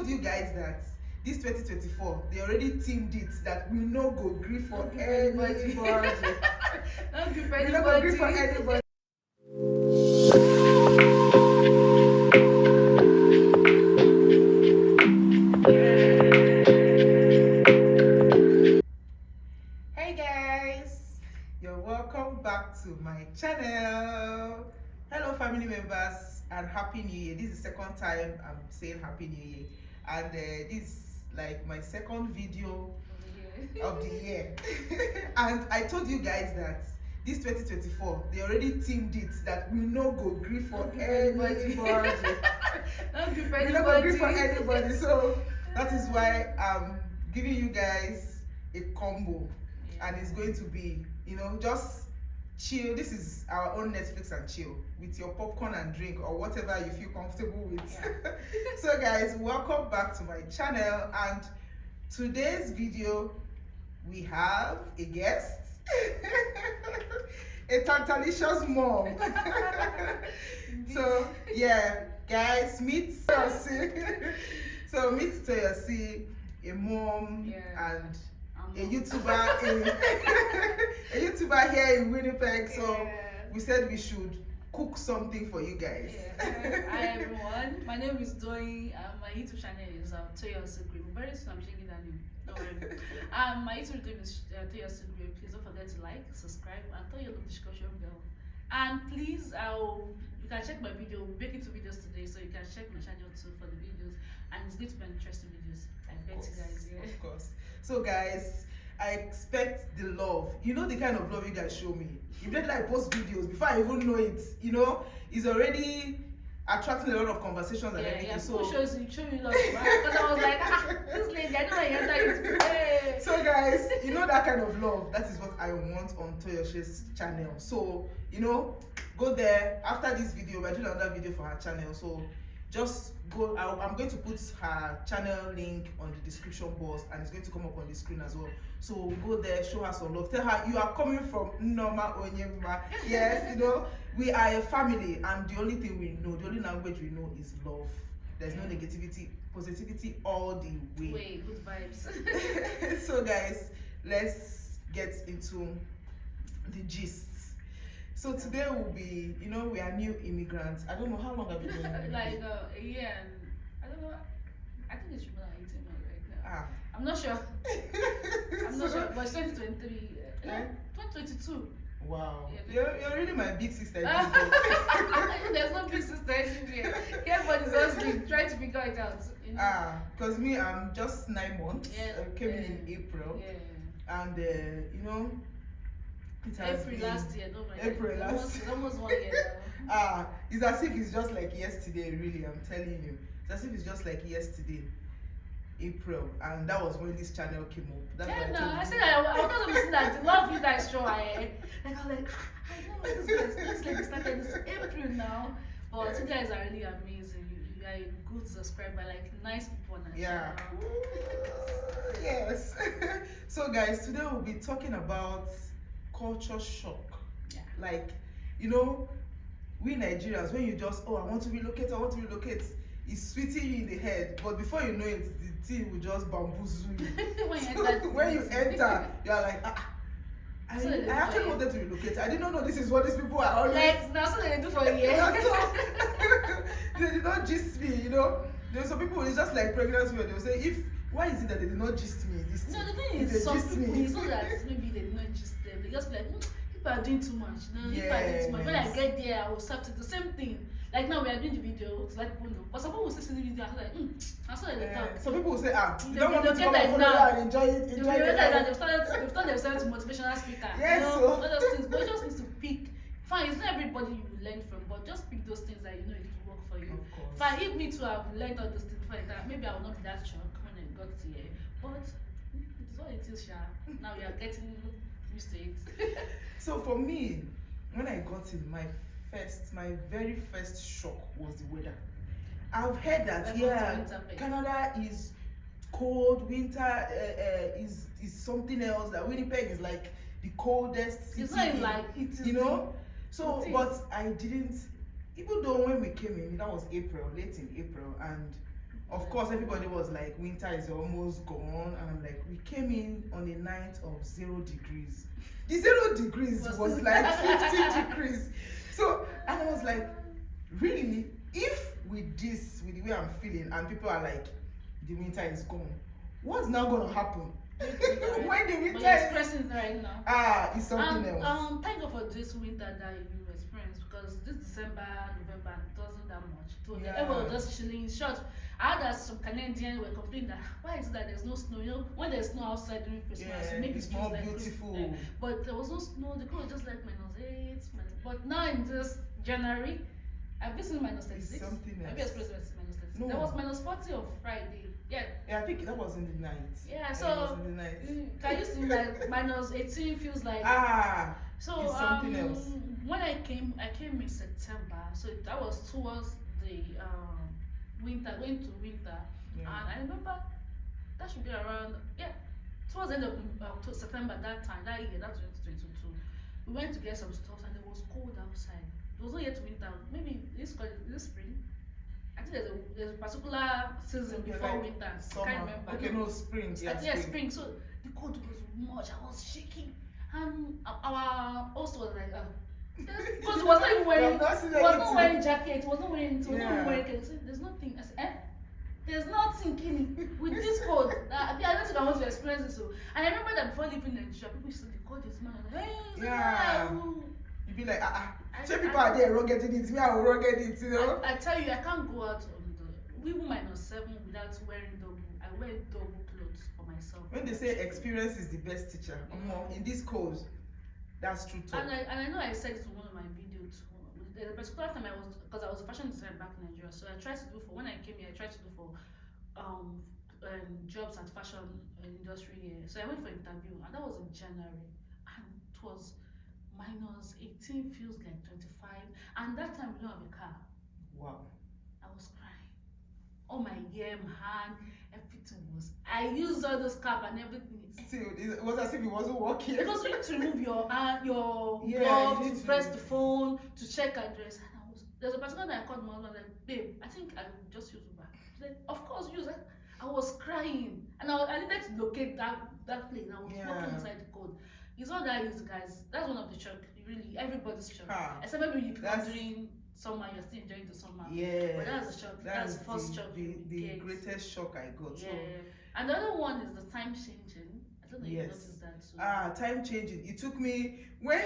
told you guys that this 2024 they already teamed it that we no go gree for anybody. Don't give We no go gree for anybody. Hey guys, you're welcome back to my channel. Hello family members and happy new year. This is the second time I'm saying happy new year, and this is like my second video of the year. And I told you guys that this 2024 they already teamed it that we no go gree for anybody. Don't give We no go gree for anybody. So that is why I'm giving you guys a combo, and it's going to be, just chill. This is our own Netflix and chill with your popcorn and drink or whatever you feel comfortable with. So guys, welcome back to my channel, and today's video we have a guest. A tantalicious mom. So yeah, guys, meet Toyosi. So meet Toyosi, a mom and a YouTuber a YouTuber here in Winnipeg. So we said we should cook something for you guys. Hi everyone, my name is Doi. My YouTube channel is Toyosi. Very soon I'm changing that name. Don't worry. My YouTube name is Toyosi. Please don't forget to like, subscribe, and turn your notification bell. And please, you can check my video. We're making 2 videos today, so you can check my channel too for the videos. And it's going to be interesting videos. I bet you guys. Yeah. Of course. So guys, I expect the love. You know the kind of love you guys show me. Immediately I post videos, before I even know it, it's already attracting a lot of conversations and everything. Yeah, so show you love, right? Because I was like, this lady, I know I enter it. So guys, that kind of love, that is what I want on Toyoshi's channel. So, go there. After this video, we're doing another video for her channel. So just go. I'm going to put her channel link on the description box, and it's going to come up on the screen as well. So go there, show her some love. Tell her you are coming from Noma Onyema. Yes, we are a family, and the only thing we know, the only language we know is love. There's no negativity, positivity all the way. Wait, good vibes. So guys, let's get into the gist. So today will be, we are new immigrants. I don't know how long have you been like a year and I don't know. I think it's more than 18 months right now. I'm not sure. I'm not sure. But it's 2023. 2022. Wow. Yeah, you're really my big sister. There's no big sister here. Everybody's hustling, trying to figure it out. Because me, I'm just 9 months. I came in April. Yeah. And it has April been last year, no mind. April last year. Almost 1 year now. It's as if it's just like yesterday, really, I'm telling you. It's as if it's just like yesterday, April, and that was when this channel came up. That's I said I was not seeing that the love you guys show. Like I was like, I know where this lady started. It's April now, but you guys are really amazing. You are a good subscriber, like nice people on the channel. Yes. So guys, today we'll be talking about culture shock. Like, we Nigerians, when you just, I want to relocate, it's sweeting you in the head, but before you know it, the thing will just bamboozle you. When you enter, you're like, I actually wanted to relocate. I did not know this is what these people are always. Like, that's what they do for a year. They did not gist me, There's some people, it's just like pregnancy where they will say, why is it that they did not gist me? No, the thing is, some people, it's not that maybe they did not gist them. They just be like, people are doing too much. People are doing too much. When I get there, I will start to do the same thing. Like now we are doing the video to let people know. But some people will see the video and like, I saw it talk. Some people will say, you don't want me to come and follow and enjoy it. They've turned themselves to motivational speaker. Yes, all those things. But you just need to pick. Fine, it's not everybody you will learn from, but just pick those things that it will work for you. Of course. Fine, if me too have learned all those things before that, maybe I will not be that shocked when I got to here. But it's what it is, Sha. Now we are getting used to it. So for me, when I got in, my very first shock was the weather. I've heard that Canada is cold, winter is something else, that Winnipeg is like the coldest city. It's not like it is. So, but I didn't, even though when we came in, that was April, late in April, and Of course, everybody was like, winter is almost gone, and I'm like, we came in on a night of 0 degrees. The 0 degrees was like 50 degrees. So, and I was like, really? If with this, with the way I'm feeling, and people are like, the winter is gone, what's now gonna happen? When the winter but you're is expressing it right now. it's something else. Thank God for this winter that you experienced, because this December, November, it wasn't that much. It was, everyone was just chilling. In short, I heard that some Canadians were complaining that why is it that there's no snow? You know, when there's snow outside during Christmas, it makes it's it feel more like beautiful. Christmas. But there was no snow. The cold was just like -8. But now in this January, I've been seeing -36. It's something else. Maybe expressed -36. No. There was -40 on Friday. Yeah, I think that was in the night. yeah. It So was in the night. can you see like -18 feels like so it's something else. when I came in September, so that was towards the winter, going to winter, and I remember that should be around towards the end of September that time, that year, that 2022. We went to get some stuff and it was cold outside. It was not yet winter, maybe this spring. I think there's a particular season before like winter. summer. I can't remember. Okay, no, spring. Yeah, spring. So the cold was much. I was shaking, and our host was like, because he was not even wearing, jacket. He was not wearing. There's nothing. I said, there's nothing killing with this cold. I don't think I want to experience this. So, and I remember that before leaving Nigeria, people used to say the cold is mad. Hey, you'd be like, say people are there rugged it, me I will rugged it, you know. I tell you, I can't go out on the even -7 without wearing double. I wear double clothes for myself. When they say experience is the best teacher, in this cold, that's true talk. And I know I said it in one of my videos too. The particular time because I was a fashion designer back in Nigeria, so I tried to do when I came here, I tried to do for jobs at fashion industry here. So I went for interview, and that was in January, and it was -18, feels like 25, and that time we don't have a car. Wow. I was crying. All my hair, my hand, everything was. I used all those cap and everything. Still, it was as if it wasn't working. Because you need to remove your hand, your Yeah, glove, you need to to- press the phone, to check address. And there's a particular that I called my husband, like, babe, I think I will just use Uber. She's like, of course, use it. I was crying, and I needed to locate that place. I was walking inside the cold. It's not that easy, guys. That's one of the shock. Really, everybody's shock. Except maybe you people during summer, you're still enjoying the summer. Yeah. But that's the shock. That's the first shock. The greatest shock I got. Yeah. So, and the other one is the time changing. I don't know if you noticed that too. Time changing. It took me when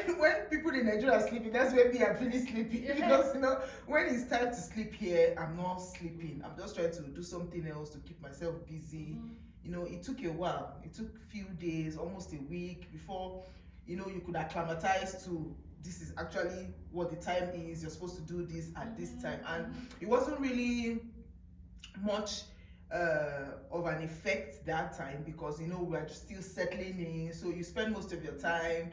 people in Nigeria are sleeping, that's when me I'm feeling sleepy. Because when it's time to sleep here, I'm not sleeping. I'm just trying to do something else to keep myself busy. It took a while. It took a few days, almost a week before you could acclimatize to this is actually what the time is. You're supposed to do this at this time, and it wasn't really much of an effect that time because we were still settling in. So you spend most of your time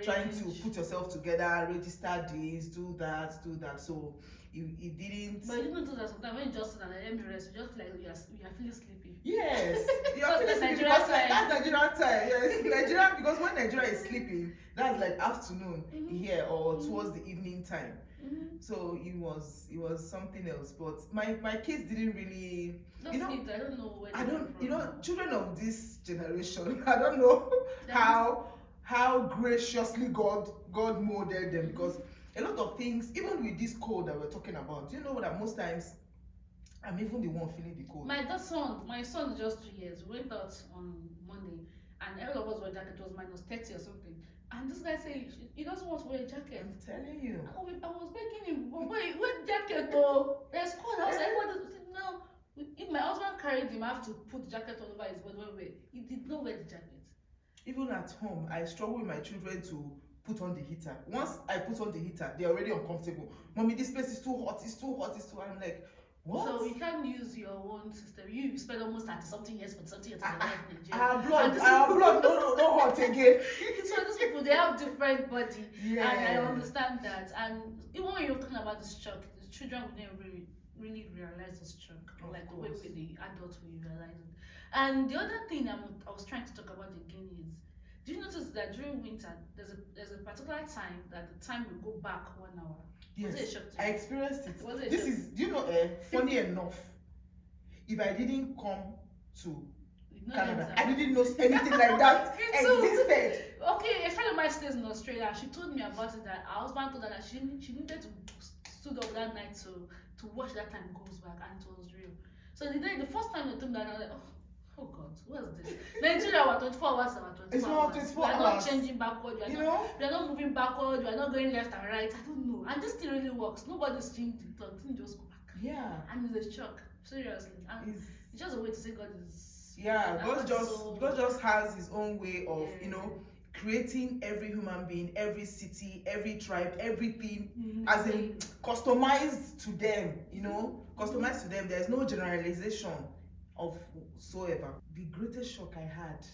trying to put yourself together, register this, do that. So it didn't. But you notice that sometimes when you just sit and let me rest, you just feel like you are feeling sleepy. Yes, you're feeling sleepy because that's Nigerian time. Yes, Nigeria, because when Nigeria is sleeping, that's like afternoon here or towards the evening time. So it was something else. But my kids didn't really. I don't know where. I don't. Children of this generation, I don't know how graciously God molded them, because a lot of things, even with this cold that we're talking about, do you know that most times I'm even the one feeling the cold. My son is just 2 years. We went out on Monday, and all of us wore jacket. It was -30 or something. And this guy said he doesn't want to wear a jacket. I'm telling you. I was begging him, wait, jacket though. There's cold outside. No. If my husband carried him, I have to put the jacket all over his body. He did not wear the jacket. Even at home, I struggle with my children to put on the heater. Once I put on the heater, they're already uncomfortable. Mommy, this place is too hot. I'm like, what? So you can't use your own system. You spend almost 30-something years for something years in Nigeria. Our blood, no hot again. So these people, they have different body. Yeah. And I understand that. And even when you're talking about this shock, the children will never really realize this shock. Like the way the adults will realize it. And the other thing I was trying to talk about again is, do you notice that during winter, there's a particular time that the time will go back 1 hour? Yes, was it a shock to you? I experienced it. Was it Do you know, funny enough, if I didn't come to You know Canada, that- I didn't know anything like that Me too. existed. Okay, a friend of mine stays in Australia. She told me about it that her husband told her that she needed to stood up that night to watch that time goes back, and it was real. So the first time they told me that, I was like, oh God, what is this? Nigeria, our 24 hours, our 24 It's hours. not 24 We are hours. not changing backward. We are not moving backward. We are not going left and right. I don't know. And this thing really works. Nobody's changing. The thing just go back. Yeah. And it's a shock. Seriously. And it's just a way to say God is. Yeah, that God just has his own way of, Yeah. creating every human being, every city, every tribe, everything, Mhm. as in customized to them, customized to them. There's no generalization of whatsoever. The greatest shock I had,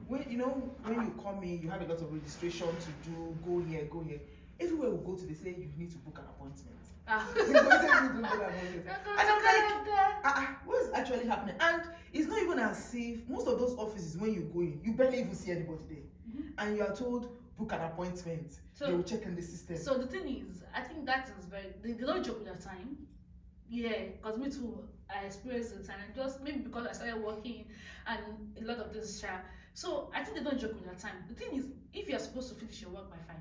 when you come in, you have a lot of registration to do, go here, go here. Everywhere we go to, they say you need to book an appointment. You go say you need to book an appointment. And I'm like, what is actually happening? And it's not even as if most of those offices, when you go in, you barely even see anybody there. And you are told book an appointment. So- they will check in the system. So the thing is, I think that is they don't joke with their time. Yeah, because me too, I experienced it, and I just maybe because I started working and a lot of this share. So I think they don't joke with their time. The thing is, if you're supposed to finish your work by 5,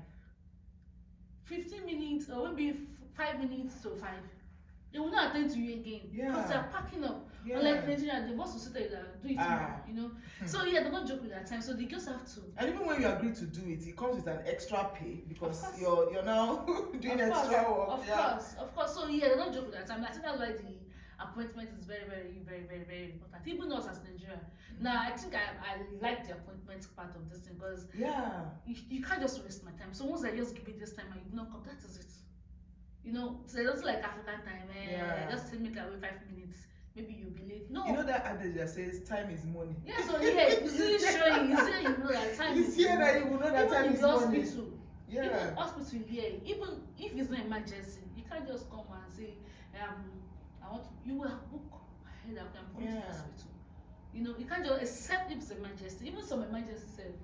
15 minutes or maybe 5 minutes to 5, they will not attend to you again because they're packing up. Yeah. Unlike Nigeria, the boss will sit there and do it tomorrow, So yeah, they don't joke with their time, so they just have to. And even when you agree to do it, it comes with an extra pay because Of course. you're now doing extra work. Of course. So yeah, they don't joke with that time. I think that's why the appointment is very, very, very, very, very important. Even us as Nigeria. Now I think I like the appointment part of this thing because you can't just waste my time. So once I just give it this time and you don't come, that is it. So it doesn't like African time. Just make away 5 minutes. Maybe you'll be late. No. You know that adage that says time is money. Yeah, so yeah, it's really showing. It's here you know that time is It's here that you will know that time is money. Yeah. Even hospital here, even if it's not emergency, you can't just come and say, you will have book ahead of them going to the hospital. You can't just, except if it's emergency. Even some emergencies say,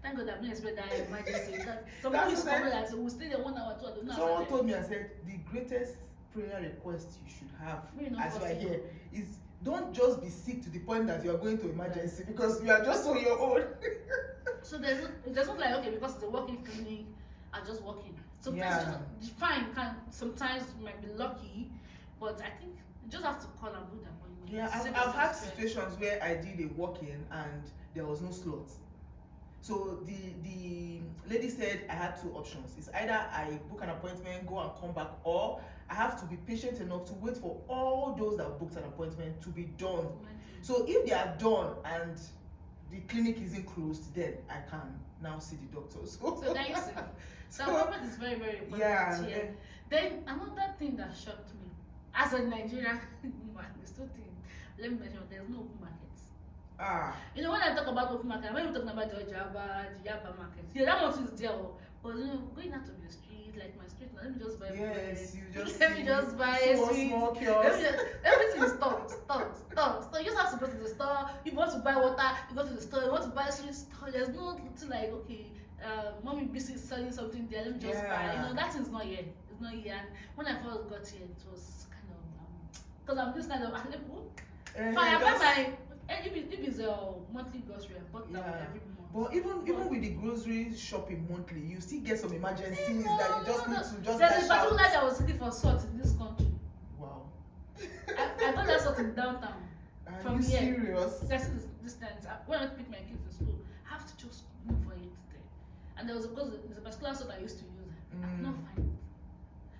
thank God I've not experienced that emergency. Somebody is coming and say, we'll stay there 1 hour, 2 hours. Someone told me and said, the greatest prayer request you should have as you are here is don't just be sick to the point that you are going to emergency because you are just on your own. So there's not like, okay, because it's a working clinic, I'm just working. Sometimes sometimes you might be lucky, but I think you just have to call and book the appointment. Yeah, I've had situations where I did a walk-in and there was no slot. So the lady said I had 2 options. It's either I book an appointment, go and come back, or I have to be patient enough to wait for all those that booked an appointment to be done. So if they are done and the clinic isn't closed, then I can now see the doctors. So now you see. So appointment is very, very important. Yeah. Then another thing that shocked me, as a Nigerian woman, there's 2 things. Let me mention, there's no open markets. When I talk about open market, when we're talking about the Jaba market, that one is there. But going out of the street, like my street, let me just buy bread. Let me just buy small kiosks. Everything is store. You just have to go to the store. You want to buy water, you go to the store. You want to buy sweet store. There's no like, okay, mommy busy selling something there. Let me just buy. That is not here. It's not here. And when I first got here, it was kind of because I'm this kind of fine. I buy my. If it's a monthly grocery, I bought that every month. But even with the grocery shopping monthly, you still get some emergencies that you just need to just There's a particular that I was looking for salt in this country. Wow. I got that salt in downtown. Are you serious? That's this distance. When I pick my kids in school, I have to just look for it there. And there's a particular salt I used to use. I could not find it.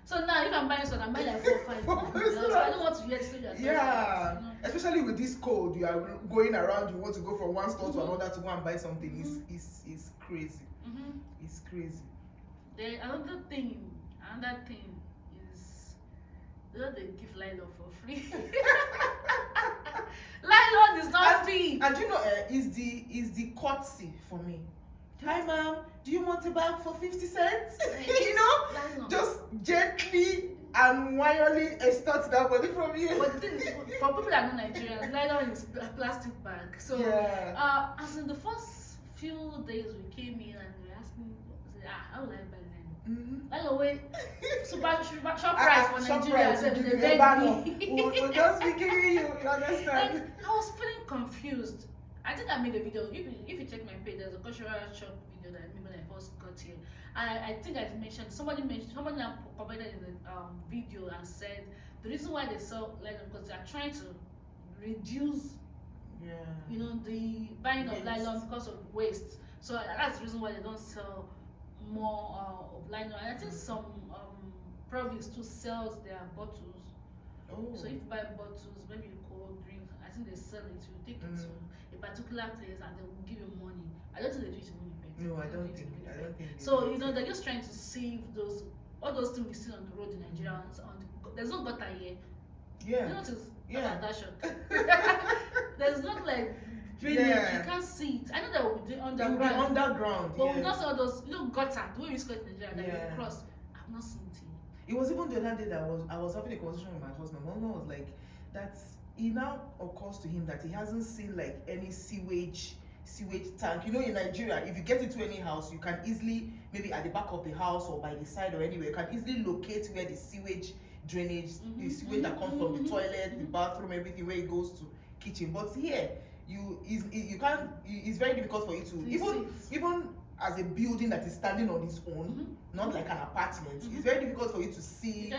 So now, if I'm buying salt, I'm buying like 4 or 5. I don't want to hear the story. Especially with this cold, you are going around. You want to go from one store to another to go and buy something. It's crazy. It's crazy. Then another thing is they give nylon for free. Nylon is not free. And you know, is the courtesy for me. Hi ma'am, do you want a bag for 50 cents? Just gently and wildly extort that money from you. But the thing is, for people that are not Nigerians, nylon is a plastic bag. So, as in the first few days we came in and we were asking, how will I buy nylon? Like wait, super shop price for Nigeria. So they beg me. We'll just be giving you. You understand? Like, I was feeling confused. I think I made a video. If you check my page, there's a cultural shock video that I made when I first got here. And I think I mentioned somebody now commented in the video and said the reason why they sell nylon because they are trying to reduce, you know, the buying of nylon because of waste. So that's the reason why they don't sell more of nylon. And I think some province too sells their bottles. So if you buy bottles, maybe you cold drink, I think they sell it. You take it to a particular place and they will give you money. I don't think they do it in Winnipeg. No, I don't think. So you know they're just trying to save all those things we see on the road in Nigeria. There's no gutter here. Yeah. You notice? That shock. There's not like drainage. You can't see it. I know that will be underground. But we not see all those gutter. The way we see it in Nigeria, that you cross. I've not seen it here. It was even the other day that I was having a conversation with my husband. My husband was like, that it now occurs to him that he hasn't seen like any sewage tank. You know, in Nigeria, if you get into any house, you can easily, maybe at the back of the house or by the side or anywhere, you can easily locate where the sewage drainage, the sewage that comes from the toilet, the bathroom, everything, where it goes to kitchen. But here, you can't. It's very difficult for you to even as a building that is standing on its own, not like an apartment. It's very difficult for you to see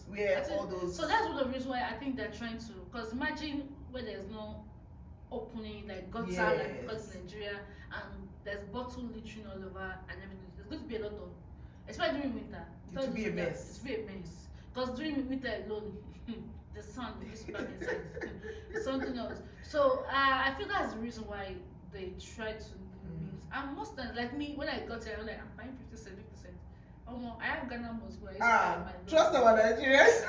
where all those. So that's one of the reasons why I think they're trying to. Because imagine where there's no opening, like gutter, like because Nigeria, and there's bottle leaching all over and everything. There's going to be a lot of, especially during winter. It will be a mess. It will be a mess. Because during winter alone, the sun will just back inside. It's something else. So I feel that's the reason why they try to limit. And most times, like me, when I got here, I was like, I'm buying 50 cents. I have Ghana most where I trust our Nigerians.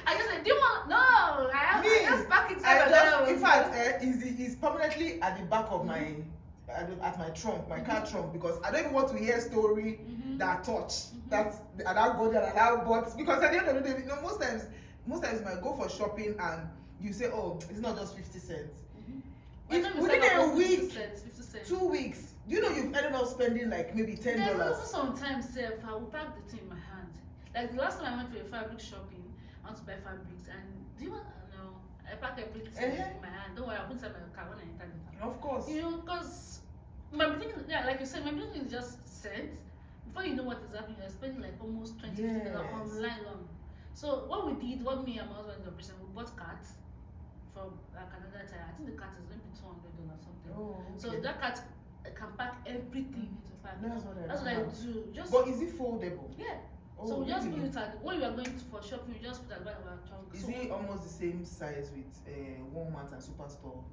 I just said, do you want? No, I just back it. In fact, it's permanently at the back of my at my trunk, my car trunk, because I don't even want to hear story that touch that go there and that bought, because at the end of the day, you know, most times you might go for shopping and you say, oh, it's not just 50 cents. Within a week, 50 cents. 2 weeks, do you know you've ended up spending like maybe $10? There's also sometimes I will pack the thing in my hand. Like the last time I went to a fabric shopping, I want to buy fabrics, and do you want? No, I pack everything in my hand. Don't worry, I'll put it in my car when I enter the car. Of course. You know, because my thing, like you said, my thing is just cents. Before you know what is happening, you're spending like almost $20 on nylon. So what me and my husband did, we bought cards from Canada Tire. I think the cart is maybe $200 or something. So that cart can pack everything into pack. That's what I do. But is it foldable? Yeah. So we just put it at when we are going for shopping, we just put it at our trunk. Is it almost the same size with Walmart and Superstore?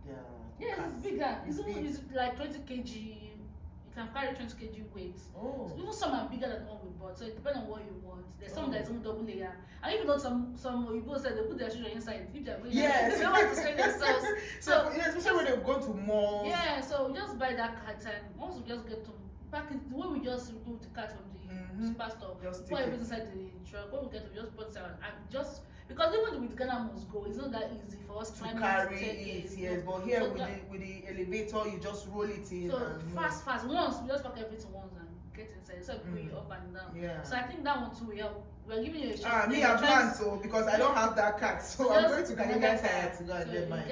It's bigger. It's like 20 kg. You can carry 20 kg weight. So even some are bigger than the one we bought. So it depends on what you want. There's some that's even double layer. And even though some people said they put their children inside, if they're going, they don't want to strain themselves. So especially when they go to malls. Yeah. So we just buy that cart, and once we just get to pack it, the way we just remove the cart from the superstore, put everything inside the truck. When we get to, we just put it out and just. Because even with Ghana must go, it's not that easy for us to carry it. Yes, but here so with the elevator, you just roll it in. So fast. Once we just pack everything once and get inside. So going up and down. Yeah. So I think that one too will help. We're giving you a shot. Me, I've learned so because I don't have that card, so I'm going to Canadian Tire to go and get mine.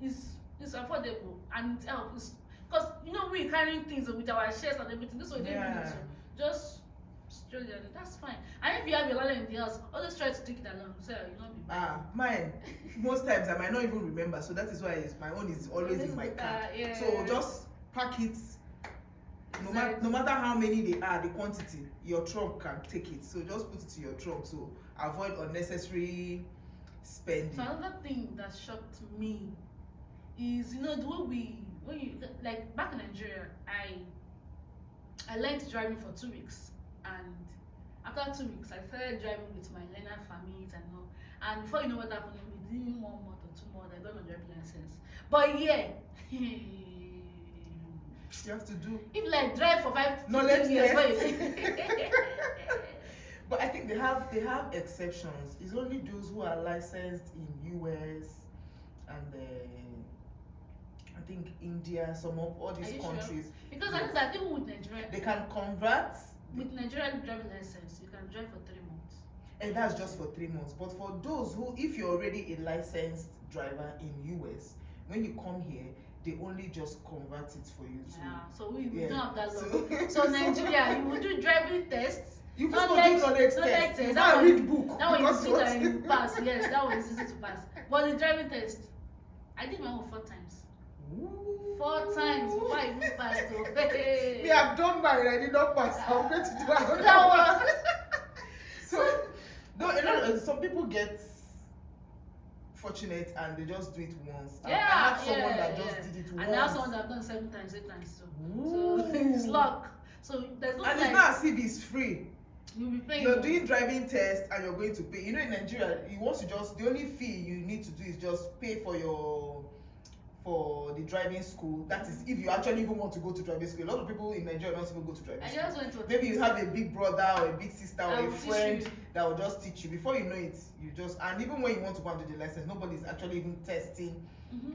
It's affordable and it helps. Because you know we're carrying things with our shares and everything. This way they need to just. That's fine. And if you have your ladder in the house, always try to take it along so you not be bad. Mine. Most times I might not even remember, so that is why my own is always in my car. So just pack it. No matter how many they are, the quantity, your trunk can take it. So just put it to your trunk. So avoid unnecessary spending. So another thing that shocked me is the way when you like back in Nigeria, I learned driving for 2 weeks. And after 2 weeks, I started driving with my learner permit and all. And before you know what happened, within 1 month or 2 months, I got my driving license. But yeah, you have to do. If like drive for 5 years, but I think they have exceptions. It's only those who are licensed in US and I think India, some of all these countries. Sure? Because I know that even with Nigeria, they can convert with Nigerian driving license, you can drive for 3 months. And that's just for 3 months. But for those who, if you're already a licensed driver in US, when you come here, they only just convert it for you to. Yeah, so we Yeah. don't have that So- long. So Nigeria, you will do driving tests. You Not first like- do knowledge not test. like test. You That can't one- read book. That one you because sit what- and you pass. Yes, that one is easy to pass. But the driving test, I did my own 4 times. Ooh. 4 times before I even passed. Oh, Me, I've done mine. I did not pass. I'm going to do another That one. one. So, no, a lot of, some people get fortunate and they just do it once. I have someone that just did it And once. I have someone that have done 7 times, 8 times too. Ooh. So it's luck. So there's no And like it's not as if it's free. you'll be paying. You're doing driving test and you're going to pay. You know, in Nigeria, you want to just, the only fee you need to do is just pay for the driving school. That is if you actually even want to go to driving school. A lot of people in Nigeria don't even go to driving I school. just went to a Maybe you have a big brother or a big sister That or a will teach friend you. that will just teach you. Before you know it, you just, and even when you want to go and do the license, nobody's actually even testing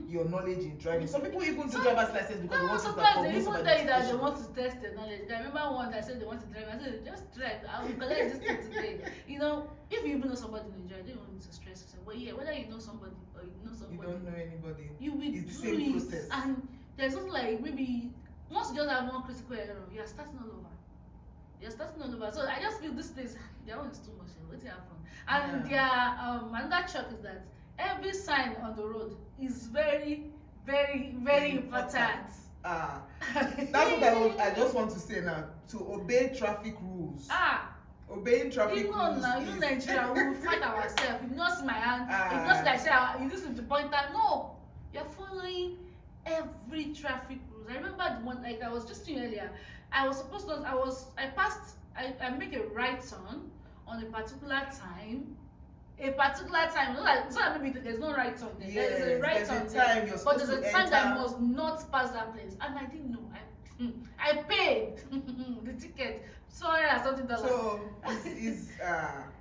your knowledge in driving. Some people even do driver's license because they No, want to sometimes start they for even tell you that they want to test the knowledge. I remember one that said they want to drive. I said, just drive. I will collect this thing today. You know, if you even know somebody in Nigeria, they don't want to stress yourself. But yeah, whether you know somebody or you know You somebody, don't know anybody. you will It's the do same it. process. And there's something like maybe once you just have one critical error, you are starting all over. You're starting all over. So I just feel this place, their own is too much. What's happening? And their another shock is that every sign on the road is very, very, very important. That's what I just want to say now. To obey traffic rules. Obeying traffic You know rules. now, you is- Nigeria, we will fight ourselves. You not see my hand. You not see like say you listen to pointer. No, you're following every traffic rules. I remember the one like I was just saying earlier. I was supposed to. I make a right turn on a particular time. A particular time. Not like, it's not like maybe there's no right turn there. Yes, There's a right there's a turn time there. you're But supposed there's a to time that enter. must not pass that place, and I didn't know. I paid the ticket. Sorry, something dollars. So is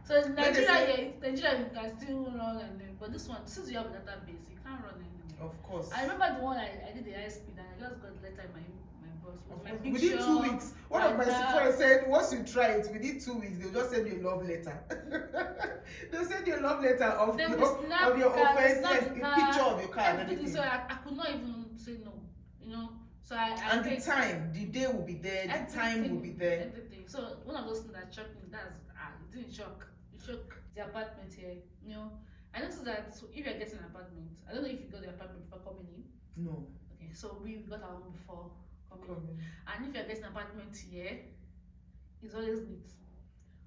So in When they Nigeria, say- Nigeria you can still run and then, but this one, since you have a database, you can't run anymore. of course. I remember the one I did the high speed and I just got the letter in my boss with Of my course. picture. Within 2 weeks, one of my like friends said, once you try it, within 2 weeks, they'll just send you a love letter. They'll send you a love letter of Then your, we snap of your the car, we offense, snap yes, the a car, picture of your car and everything. everything. So I could not even say no, you know. So I And the paid time, the day will be there, the time will be there. Everything. So one of those things that shocked me, it didn't shock. It shocked the apartment here. You know, I noticed that so if you're getting an apartment, I don't know if you got the apartment before coming in. No. Okay, so we got our own before coming in. Come in. And if you're getting an apartment here, it's always neat.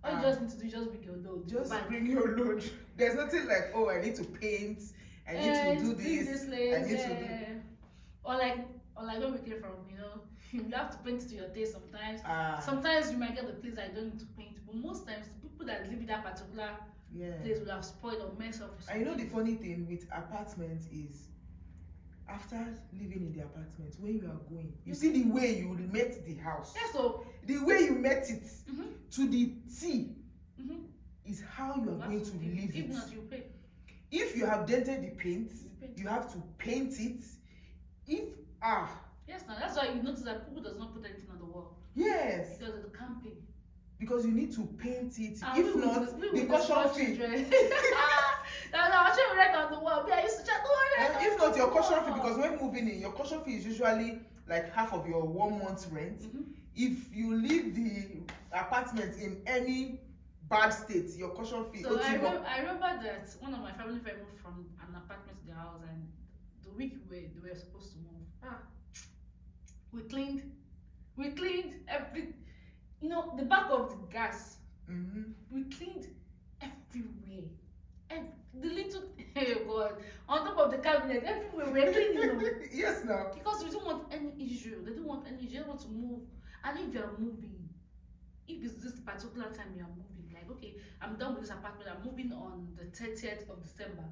All Ah. you just need to do is just bring your load. Just Bag. bring your load. There's nothing like, oh, I need to paint, I need to do this, place, I need to do. or like when we came from, you know, you have to paint to your taste sometimes. Ah, Sometimes you might get the place that you don't need to paint, but most times the people that live in that particular yeah. place will have spoiled or messed up. And you know the funny thing with apartments is, after living in the apartment, when you are going, you see the way you met the house, Yeah, so the way you met it Mhm. to the T mhm. is how you are That's going to if- live If it. not, you pay. If you have dented the paint, You pay. you have to paint it. If Yes, now that's why you notice that people does not put anything on the wall yes, because they can't pay. because you need to paint it. And If we not, we the with caution small fee. children. Now I'm actually right on the wall. I used to chat. If not, your caution fee, because when moving in, your caution fee is usually like half of your 1 month's rent. Mhm. If you leave the apartment in any bad state, your caution fee. So I remember that one of my family friends moved from an apartment to their house, and the week they were supposed to move, we cleaned every, you know, the back of the gas. Mhm. We cleaned everywhere. The little, oh God, on top of the cabinet, everywhere we're cleaning. Yes, now. Because we don't want any issue. They don't want any issue. They want to move. And if you're moving, if it's this particular time you're moving, like, okay, I'm done with this apartment, I'm moving on the 30th of December.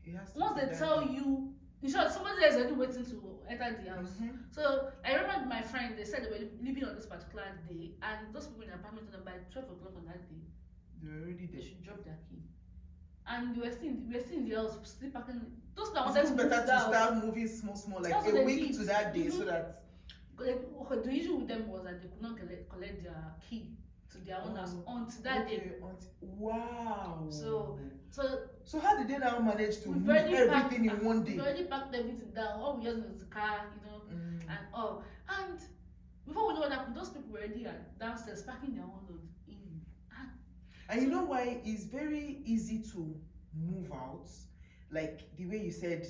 It has to Once be they that tell day. you, in short, somebody else is already waiting to enter the house. Mhm. So I remember my friend, they said they were living on this particular day, and those people in the apartment told them by 12 o'clock on that day, They're already they there. should drop their key. And we were still in the house, still packing. Those that It's wanted to even move better to to the house. start moving small, like That's a what they week did. to that day, so Mhm. that The issue with them was that they could not collect their key to their own house until that day. Wow. So how did they now manage to move everything in one day? We already packed everything down. All we just need is the car, and all. And before we know what happened, those people were already downstairs packing their own load in. And you know why it's very easy to move out, like the way you said.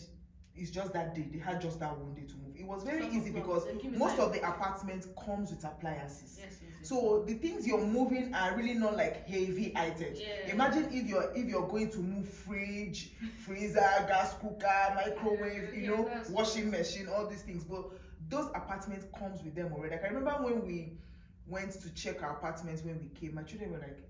It's just that day. They had just that one day to move. It was very easy because most of the apartment comes with appliances. Yes. So the things you're moving are really not like heavy items. Yeah. Imagine if you're going to move fridge, freezer, gas cooker, microwave, washing machine, all these things. But those apartments comes with them already. Like I remember when we went to check our apartments when we came, my children were like,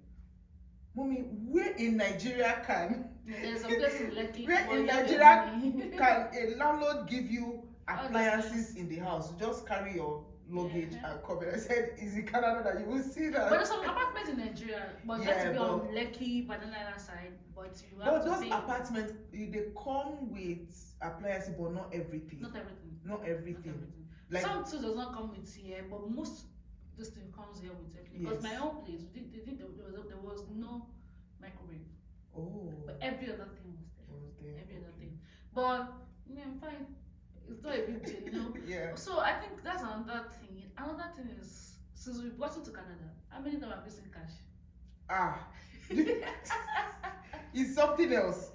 Mommy, where in Nigeria can there's a place in Lekki. Where in Nigeria can a landlord give you appliances in the house? Just carry your luggage and come. And I said, is in Canada that you will see that? But there's some apartments in Nigeria, but that's to be on Lekki, Banana Island side. But you have to those pay. apartments, they come with appliances, but not everything. Not everything. Like some too does not come with here, but most this thing comes here with everything. Because my own place, there was no microwave. Oh. But every other thing was there. Every other thing. But I'm fine. It's not a big deal, Yeah. So I think that's another thing. Another thing is, since we've gotten to Canada, how many times have you seen cash? It's something else.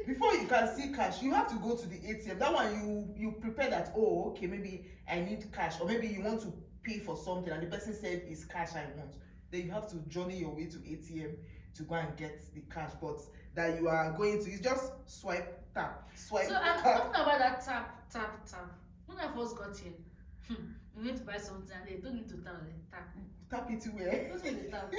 Before you can see cash, you have to go to the ATM. That one you prepare that, okay, maybe I need cash, or maybe you want to pay for something and the person said it's cash I want. Then you have to journey your way to ATM to go and get the cash. But that you are going to, it's just swipe, tap, swipe, so I'm talking about that tap. When I first got here, we went to buy something and they told me to tap it where? Those were the tap.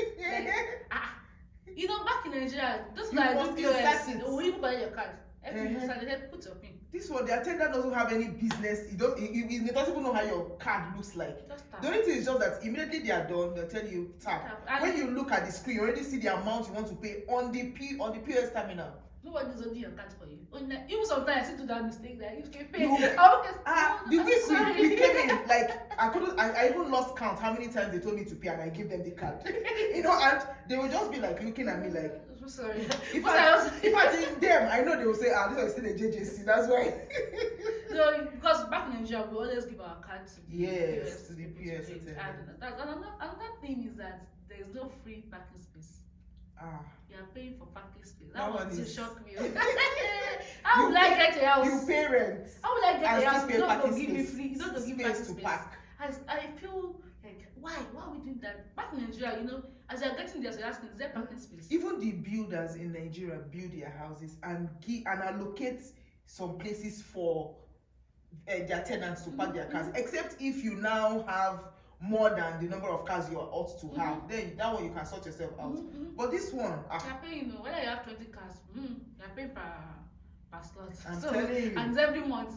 Back in Nigeria, those guys do POS. They will even buy your card. Everything started, put your pin. This one, the attendant doesn't have any business. He doesn't even know how your card looks like. Just tap. The only thing is just that immediately they are done, they'll tell you tap. When you look at the screen, you already see the amount you want to pay on the POS terminal. Nobody's holding your card for you. Even sometimes I see to that mistake that you can pay. The week we came in, like I even lost count how many times they told me to pay and I give them the card. And they will just be like looking at me like, I'm sorry. If I think them, I know they will say, this is still a JJC, that's why. No, because back in Nigeria, we always give our card to the POS. To the POS. And another thing is that there is no free parking space. You are paying for parking space. That one to shock me. How would I get a house? You pay rent. How would I get a house? You don't give me free. You don't give me parking space. I feel like, why are we doing that? Back in Nigeria, as you're getting there, you're asking, is there parking space? Even the builders in Nigeria build their houses and allocate some places for their tenants to park their cars. Except if you now have more than the number of cars you are ought to have, then that one you can sort yourself out. But this one, you're paying, whether you have 20 cars, you're paying per slot. I'm telling you. And every month,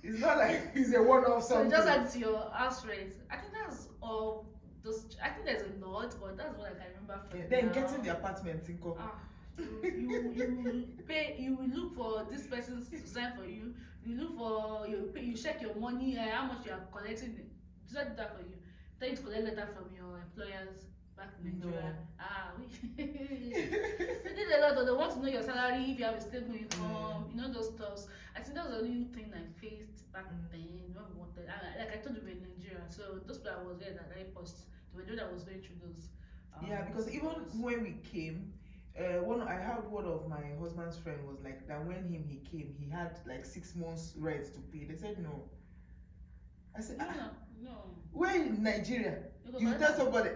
it's not like it's a one-off something. So just add to your house rent. I think that's all. I think there's a lot, but that's what I can remember from then getting the apartment, you pay. You will look for this person to sign for you. You look for you check your money, how much you are collecting. Do that for you. Then you collect letter from your employers back in Nigeria. They did a lot. They want to know your salary, if you have a stable income, those stuff. I think that was the only thing I faced back then when we wanted. Like I told you, we're in Nigeria, so those people I was there that I post, the way that was going through those. Because even when we came, I heard one of my husband's friend was like that when he came, he had like 6 months rent to pay. They said no. I said no. Where in Nigeria? You tell somebody,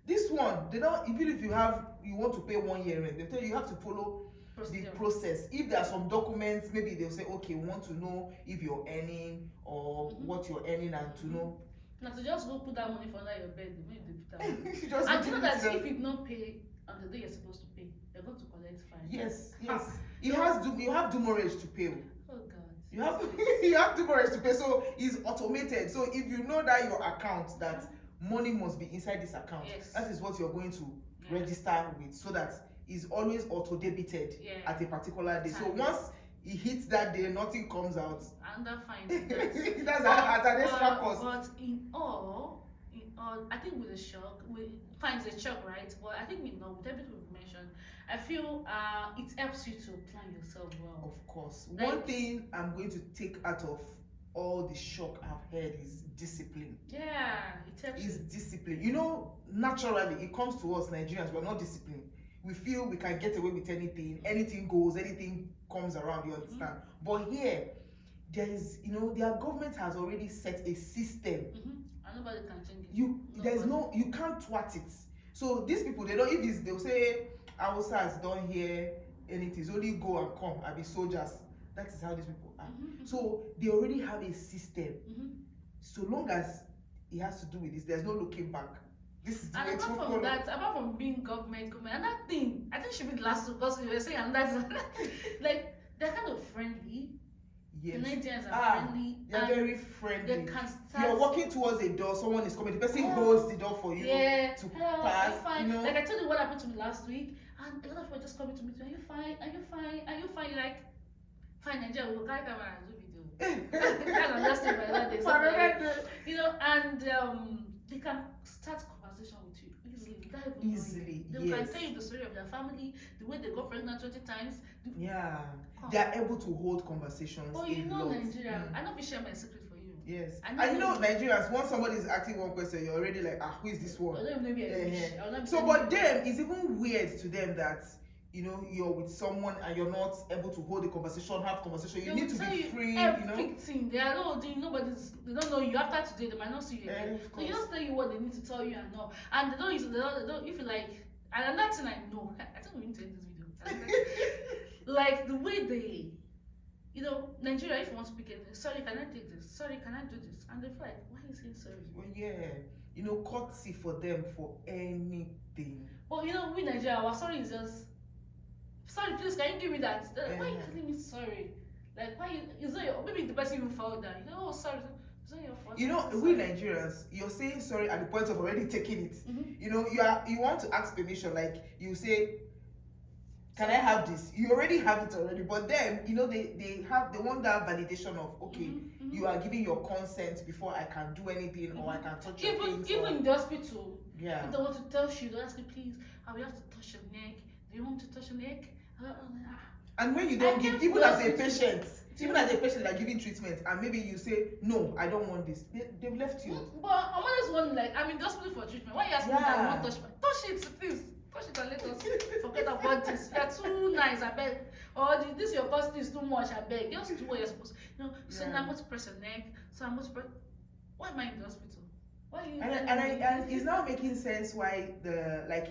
this one, they don't, even if you want to pay 1 year rent, they tell you have to follow the process. If there are some documents, maybe they'll say, okay, we want to know if you're earning or what you're earning and to know. Now to just go put that money for under your bed, the way they put that money. And you know that if you don't pay on the day you're supposed to pay, they're going to collect fine. Yes. You have demurrage to pay. Oh God. You have demurrage to pay, so it's automated. So if you know that your account, that money must be inside this account, that is what you're going to register with, so that it's always auto debited at a particular day. So once he hits that day, nothing comes out. And that fine. That's That's at an extra cost. But in all, I think with the shock, fine, it's a shock, right? But I think with everything we've mentioned, I feel it helps you to plan yourself well. Of course. Like, one thing I'm going to take out of all the shock I've heard is discipline. Yeah, it helps. Is discipline. You know, naturally it comes to us Nigerians, we're not disciplined. We feel we can get away with anything goes, anything comes around, you understand? But here, there is, their government has already set a system. And nobody can change it. You can't thwart it. So these people, they'll say, Hausas don't hear anything, it's only go and come, I'll be soldiers. That is how these people are. So they already have a system. So long as it has to do with this, there's no looking back. This is the and way apart to from that, apart from being government, another thing, I think should be the last one because we were saying another like they're kind of friendly. Yes. The Nigerians are friendly. They're very friendly. They can start. You're walking towards a door, someone is coming, the person holds the door for you to pass. Fine. Like I told you what happened to me last week, and a lot of people just coming to me, are you fine? Are you fine? Are you fine? Like, fine, Nigeria, we'll carry camera and do video. That's understand by that day. And they can start conversation with you easily without even easily. They can tell you the story of their family, the way they got pregnant 20 times. Yeah, they are able to hold conversations. Oh, Nigeria. I know if you share my secret for you. Yes, and Nigerians, once somebody is asking one question, you're already like, who is this one? But them, it's even weird to them that you're with someone and you're not able to hold a conversation, have conversation. You need to be free. Everything. They don't know you. After today, they might not see you again. So you just tell you what they need to tell you and know. And they don't if you like. And another thing I know, I think we need to end this video. Like the way they, Nigeria, if you want to speak anything, sorry, can I take this? Sorry, can I do this? And they feel like, why are you saying sorry? Well, yeah, courtesy for them for anything. But we Nigeria, our sorry is just, sorry, please, can you give me that? Why are you telling me sorry? Like, why is that maybe the person even fell down? Oh, sorry. It's not your fault. We Nigerians, you're saying sorry at the point of already taking it. You want to ask permission, like you say, can I have this? You already have it already, but then they want that validation of you are giving your consent before I can do anything or I can touch your things. Even in the hospital, if they want to touch you, they ask you, please, I will have to touch your neck. Do you want to touch your neck? And when you don't give, even as a patient, like giving treatment, and maybe you say, no, I don't want this, they've left you. But I'm always wondering, like, I'm in the hospital for treatment. Why you ask me that I want to touch it, please. Touch it and let us forget about this. You're too nice, I beg. Or this your cost is too much, I beg. Just do what you're supposed to. So I'm going to press your neck. So I'm going to press. Why am I in the hospital? Why are you? And it's now making sense why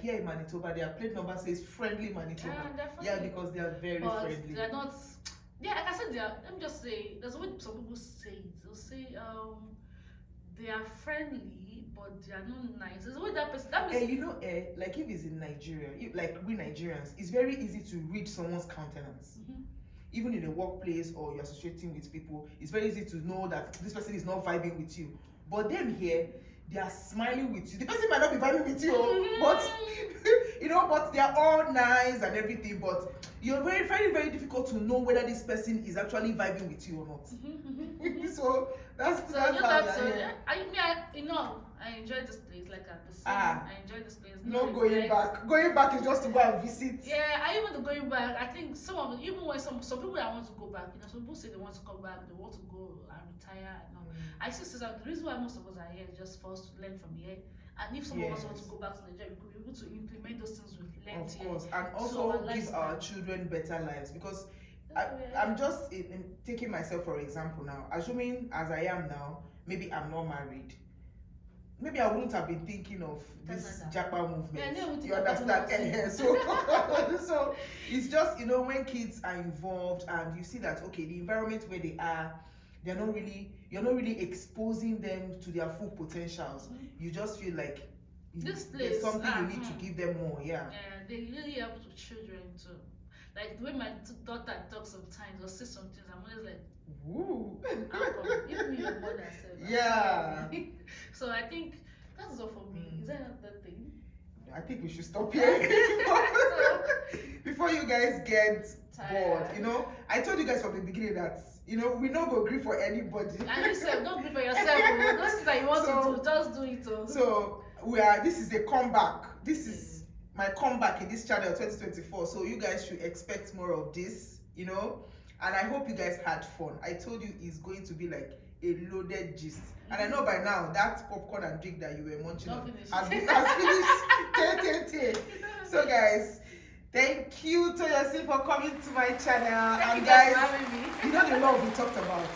here in Manitoba, their plate number says friendly Manitoba. Yeah, because they are very friendly. They're not. Yeah, like I said, let me just say, there's a way some people say it. They'll say they are friendly, but they are not nice. There's a way that person. That means like if it's in Nigeria, like we Nigerians, it's very easy to read someone's countenance. Even in a workplace or you're associating with people, it's very easy to know that this person is not vibing with you. But them here, they are smiling with you. The person might not be vibing with you, but but they are all nice and everything. But you're very, very, very difficult to know whether this person is actually vibing with you or not. So that's I enjoy this place. Like at the same, I enjoy this place. No going back. Going back is just to go and visit. Yeah, I even going back. I think some of them, even when some people that want to go back, some people say they want to come back, they want to go and retire. I see that the reason why most of us are here is just for us to learn from here. And if some of us want to go back to Nigeria, we could be able to implement those things we've learned here. Of course, and also give our children better lives. Because I'm just taking myself for example now. Assuming as I am now, maybe I'm not married. Maybe I wouldn't have been thinking of this Japa movement. You understand? So it's just when kids are involved and you see that the environment where they are, you're not really exposing them to their full potentials. You just feel like this place, there's something you need to give them more. Yeah, they really help the children too. Like the way my daughter talks sometimes or says some things, I'm always like, woo. Even your mother said that. Yeah. So I think that's all for me. Is that another thing? I think we should stop here before you guys get bored. You know, I told you guys from the beginning that, you know, we not go agree for anybody. And you said, don't agree for yourself. Oh. Those things that you want to do, just do it. Oh. So this is a comeback. This is my comeback in this channel 2024. So you guys should expect more of this, you know. And I hope you guys had fun. I told you it's going to be like a loaded gist. And I know by now that popcorn and drink that you were munching on has finished. So guys, thank you Toyosi for coming to my channel. Thank and you guys, for having me. you know the love we talked about.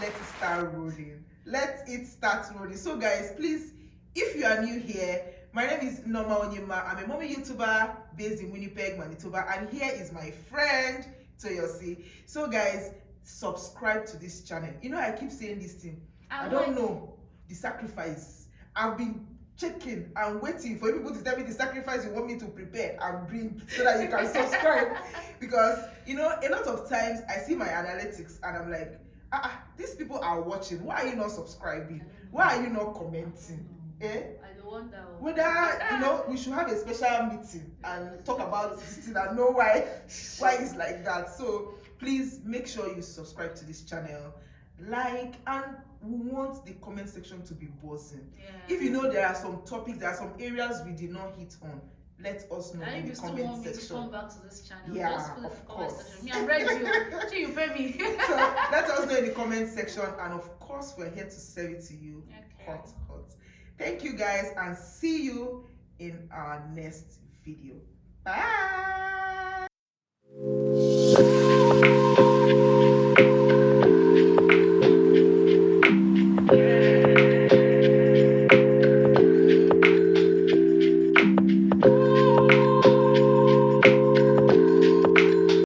Let it start rolling. Let it start rolling. So guys, please, if you are new here, my name is Norma Onyema. I'm a mommy YouTuber based in Winnipeg, Manitoba, and here is my friend Toyosi. So guys, subscribe to this channel. You know I keep saying this thing. I don't know the sacrifice. I've been checking and waiting for people to tell me the sacrifice you want me to prepare and bring so that you can subscribe. Because you know, a lot of times I see my analytics and I'm like, these people are watching. Why are you not subscribing? Why are you not commenting? I don't wonder whether you know we should have a special meeting and talk about this thing and know why it's like that. So please make sure you subscribe to this channel, like, and we want the comment section to be buzzing. If you know there are some topics, there are some areas we did not hit on, let us know in the comment section. To come back to this channel, yeah, of course. Me, I'm ready. You pay me. So let us know in the comment section, and of course we're here to serve it to you hot. Thank you guys, and see you in our next video. Bye.